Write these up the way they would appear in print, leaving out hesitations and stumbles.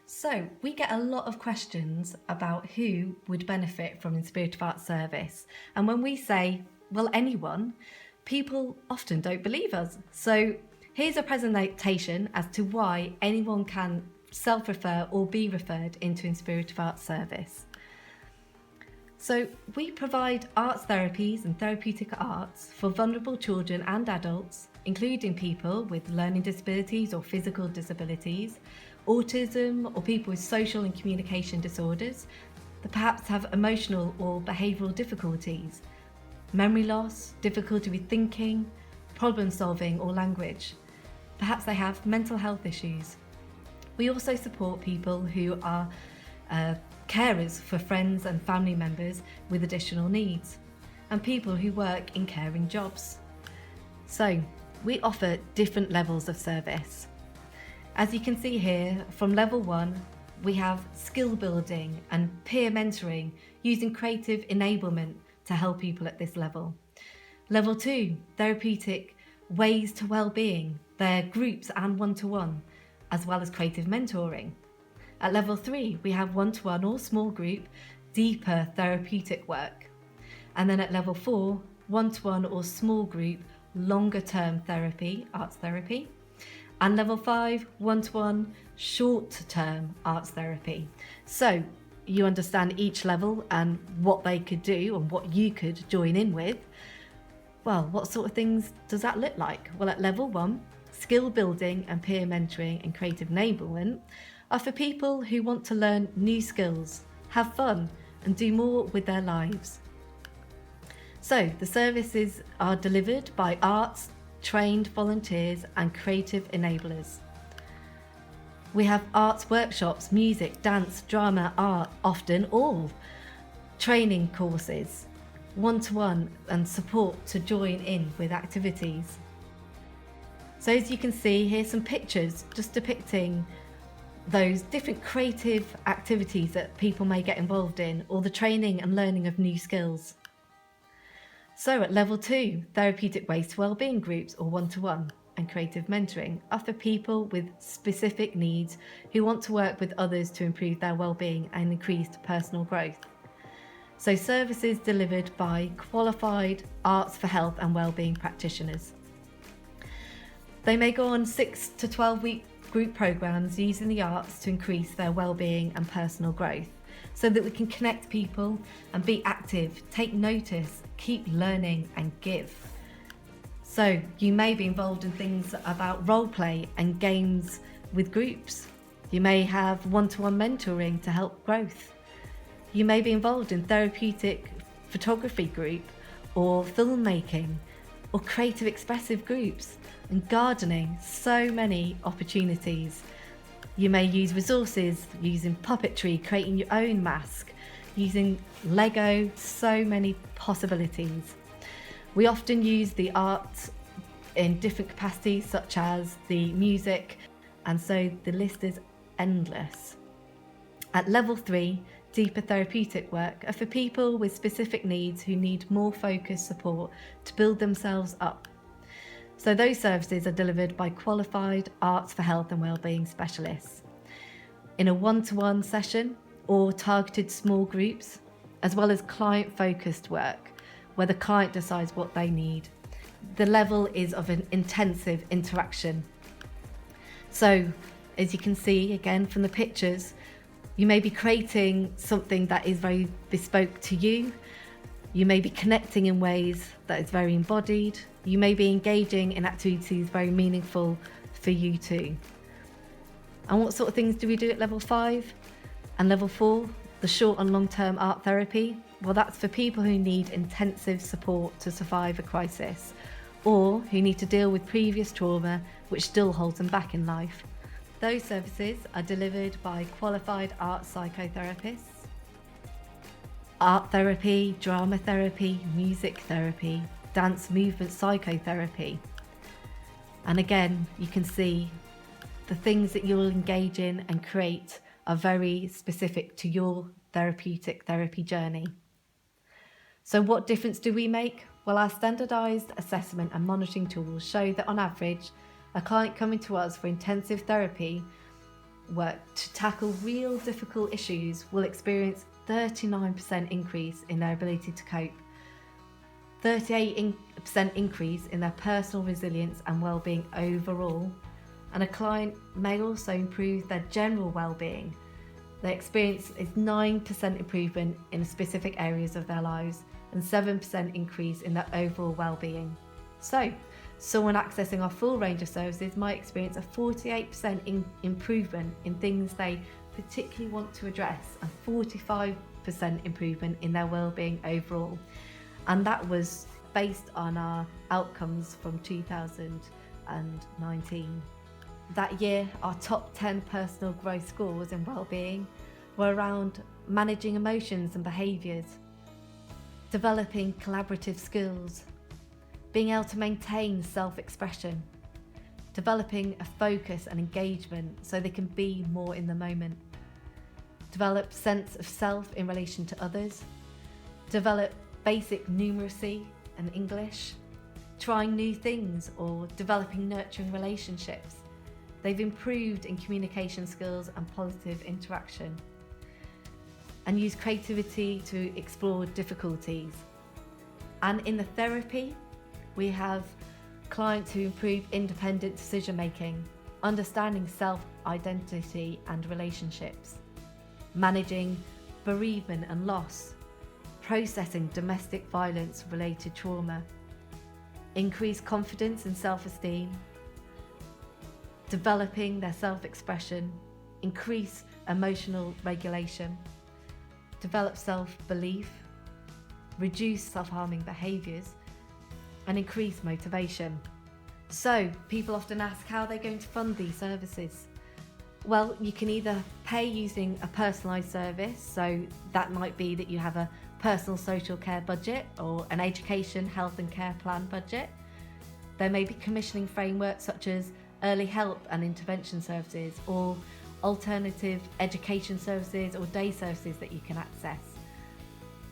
So, we get a lot of questions about who would benefit from Inspirited Art service. And when we say, well, anyone, people often don't believe us. So, here's a presentation as to why anyone can self-refer or be referred into Inspirited Art service. So, we provide arts therapies and therapeutic arts for vulnerable children and adults, including people with learning disabilities or physical disabilities, autism, or people with social and communication disorders that perhaps have emotional or behavioural difficulties, memory loss, difficulty with thinking, problem solving or language. Perhaps they have mental health issues. We also support people who are carers for friends and family members with additional needs, and people who work in caring jobs. So, we offer different levels of service. As you can see here, from level 1, we have skill building and peer mentoring using creative enablement to help people at this level. Level 2, therapeutic ways to wellbeing, they're groups and one-to-one, as well as creative mentoring. At level 3, we have one-to-one or small group, deeper therapeutic work. And then at level 4, one-to-one or small group, longer term therapy, arts therapy. And level 5, one-to-one, short-term arts therapy. So you understand each level and what they could do and what you could join in with. Well, what sort of things does that look like? Well, at level 1, skill building and peer mentoring and creative enablement are for people who want to learn new skills, have fun, and do more with their lives. So the services are delivered by arts trained volunteers and creative enablers. We have arts workshops, music, dance, drama, art, often all, training courses, one-to-one and support to join in with activities. So as you can see, here's some pictures just depicting those different creative activities that people may get involved in, or the training and learning of new skills. So at level 2, therapeutic ways to wellbeing groups or one-to-one and creative mentoring are for people with specific needs who want to work with others to improve their wellbeing and increase personal growth. So services delivered by qualified arts for health and wellbeing practitioners. They may go on 6 to 12-week group programs using the arts to increase their wellbeing and personal growth, so that we can connect people and be active, take notice, keep learning and give. So you may be involved in things about role play and games with groups. You may have one-to-one mentoring to help growth. You may be involved in therapeutic photography group or filmmaking or creative expressive groups and gardening, so many opportunities. You may use resources using puppetry, creating your own mask, using Lego, so many possibilities. We often use the art in different capacities, such as the music, and so the list is endless. At level 3, deeper therapeutic work are for people with specific needs who need more focused support to build themselves up. So those services are delivered by qualified arts for health and wellbeing specialists in a one-to-one session or targeted small groups, as well as client-focused work where the client decides what they need. The level is of an intensive interaction. So as you can see again from the pictures, you may be creating something that is very bespoke to you. You may be connecting in ways that is very embodied. You may be engaging in activities very meaningful for you too. And what sort of things do we do at level 5? And level 4, the short and long-term art therapy? Well, that's for people who need intensive support to survive a crisis, or who need to deal with previous trauma which still holds them back in life. Those services are delivered by qualified art psychotherapists, art therapy, drama therapy, music therapy, dance movement psychotherapy. And again, you can see the things that you'll engage in and create are very specific to your therapeutic therapy journey. So what difference do we make? Well, our standardised assessment and monitoring tools show that on average, a client coming to us for intensive therapy work to tackle real difficult issues will experience 39% increase in their ability to cope, 38% increase in their personal resilience and well-being overall, and a client may also improve their general well-being. Their experience is 9% improvement in specific areas of their lives and 7% increase in their overall well-being. So, someone accessing our full range of services might experience a 48% improvement in things they particularly want to address and 45% improvement in their well-being overall. And that was based on our outcomes from 2019. That year, our top 10 personal growth scores in well-being were around managing emotions and behaviours, developing collaborative skills, being able to maintain self-expression, developing a focus and engagement so they can be more in the moment, develop sense of self in relation to others, develop basic numeracy and English, trying new things or developing nurturing relationships. They've improved in communication skills and positive interaction, and use creativity to explore difficulties. And in the therapy, we have clients who improve independent decision making, understanding self-identity and relationships, managing bereavement and loss, processing domestic violence related trauma, increase confidence and self-esteem, developing their self-expression, increase emotional regulation, develop self-belief, reduce self-harming behaviours, and increase motivation. So people often ask how they're going to fund these services. Well, you can either pay using a personalised service, so that might be that you have a personal social care budget or an education, health and care plan budget. There may be commissioning frameworks such as early help and intervention services or alternative education services or day services that you can access.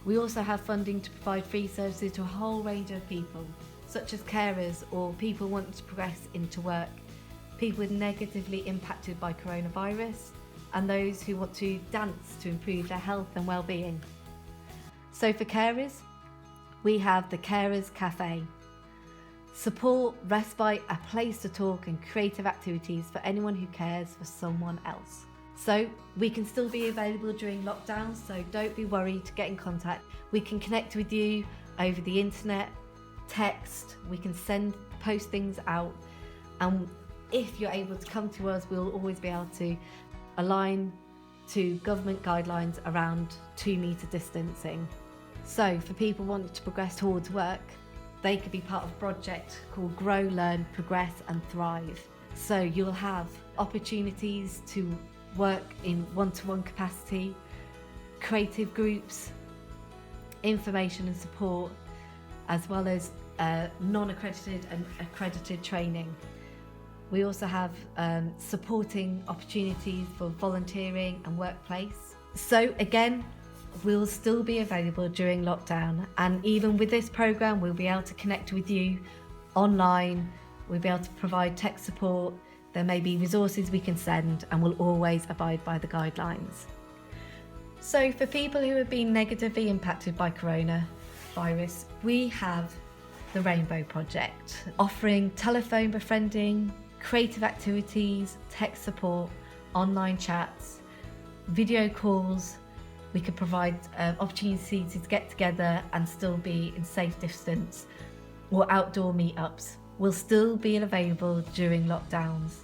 We also have funding to provide free services to a whole range of people, such as carers or people wanting to progress into work, people negatively impacted by coronavirus, and those who want to dance to improve their health and well-being. So for carers, we have the Carers Cafe. Support, respite, a place to talk and creative activities for anyone who cares for someone else. So we can still be available during lockdown, so don't be worried to get in contact. We can connect with you over the internet, text, we can post things out, and if you're able to come to us, we'll always be able to align to government guidelines around 2 metre distancing. So for people wanting to progress towards work, they could be part of a project called Grow, Learn, Progress and Thrive. So you'll have opportunities to work in one-to-one capacity, creative groups, information and support, as well as non-accredited and accredited training. We also have supporting opportunities for volunteering and workplace. So again, we'll still be available during lockdown, and even with this programme we'll be able to connect with you online, we'll be able to provide tech support, there may be resources we can send, and we'll always abide by the guidelines. So for people who have been negatively impacted by coronavirus, we have the Rainbow Project, offering telephone befriending, creative activities, tech support, online chats, video calls. We could provide opportunities to get together and still be in safe distance, or outdoor meetups will still be available during lockdowns.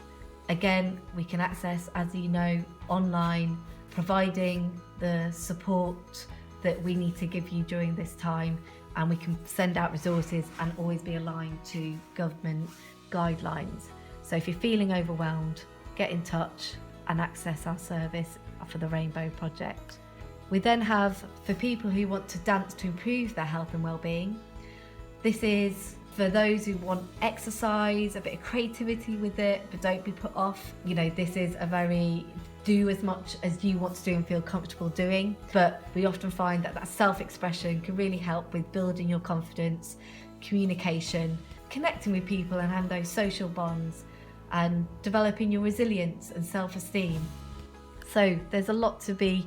Again, we can access, as you know, online, providing the support that we need to give you during this time, and we can send out resources and always be aligned to government guidelines. So if you're feeling overwhelmed, get in touch and access our service for the Rainbow Project. We then have, for people who want to dance to improve their health and well-being, this is for those who want exercise, a bit of creativity with it, but don't be put off. You know, this is a very do as much as you want to do and feel comfortable doing. But we often find that self-expression can really help with building your confidence, communication, connecting with people and having those social bonds, and developing your resilience and self-esteem. So there's a lot to be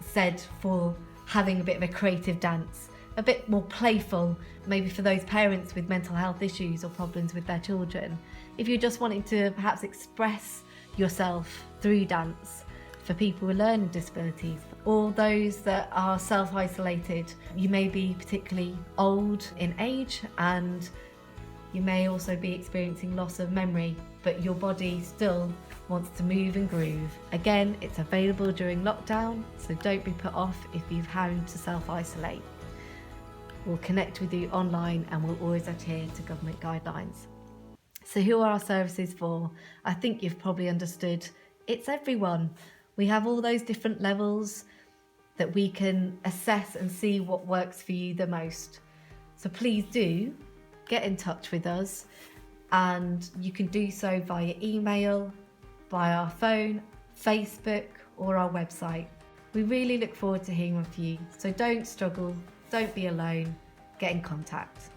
said for having a bit of a creative dance, a bit more playful, maybe for those parents with mental health issues or problems with their children. If you're just wanting to perhaps express yourself through dance, for people with learning disabilities, or those that are self-isolated. You may be particularly old in age, and you may also be experiencing loss of memory, but your body still wants to move and groove. Again, it's available during lockdown, so don't be put off if you've had to self-isolate. We'll connect with you online and we'll always adhere to government guidelines. So who are our services for? I think you've probably understood. It's everyone. We have all those different levels that we can assess and see what works for you the most. So please do get in touch with us, and you can do so via email, via our phone, Facebook, or our website. We really look forward to hearing from you. So don't struggle, don't be alone, get in contact.